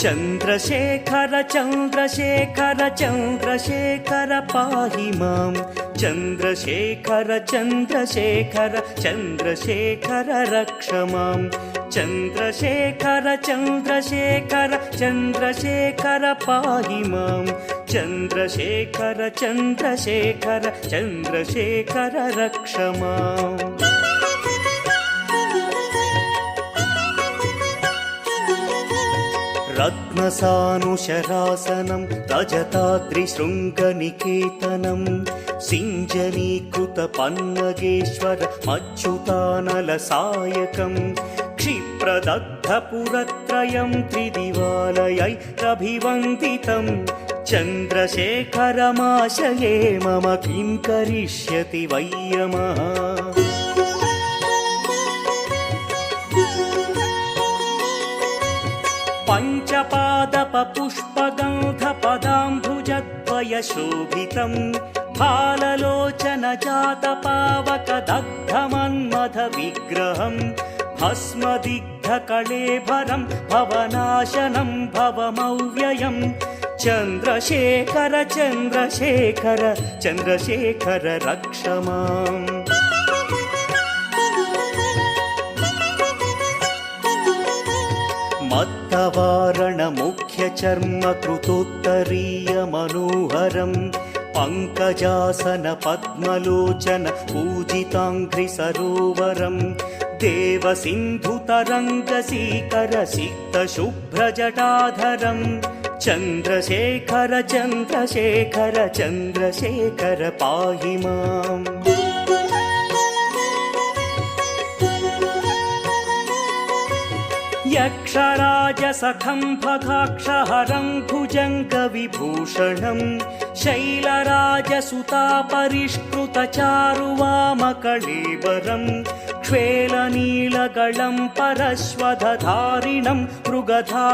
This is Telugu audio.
చంద్రశేఖర చంద్రశేఖర చంద్రశేఖర పాహి మాం చంద్రశేఖర చంద్రశేఖర చంద్రశేఖర రక్ష మాం చంద్రశేఖర చంద్రశేఖర చంద్రశేఖర పాహి మాం చంద్రశేఖర చంద్రశేఖర చంద్రశేఖర రక్ష మాం. రత్నసానుశరాసనం రజతాద్రిశృంగనికేతనం సింజనీకృత పన్నగేశ్వర మచ్యుతానల సాయకం క్షిప్రదగ్ధపురత్రయం త్రిదివాలయైరభివందితం చంద్రశేఖరమాశయే మమ కిం కరిష్యతి వయ్యమః. పంచపాదపపుష్పగంధపదాంభుజద్వయశోభితం ఫాలలోచనజాతపావకదగ్ధమన్మథ విగ్రహం భస్మదిగ్ధకళేభరం భవనాశనం భవమవ్యయం చంద్రశేఖర చంద్రశేఖర చంద్రశేఖర రక్ష మాం. మత్తవారణ ముఖ్య చర్మ కృతోత్తరీయ మనోహరం పంకజాసన పద్మలోచన పూజితాంఘ్రి సరోవరం దేవ సింధు తరంగ సీకర సిక్త శుభ్ర జటాధరం చంద్రశేఖర చంద్రశేఖర చంద్రశేఖర పాహి మాం. యక్షరాజసఖం భగాక్షహరం భుజంగవిభూషణం శైలరాజసుతాపరిష్కృతచారువామకళేబరం క్షేళనీలగళం పరశ్వధారిణం మృగధా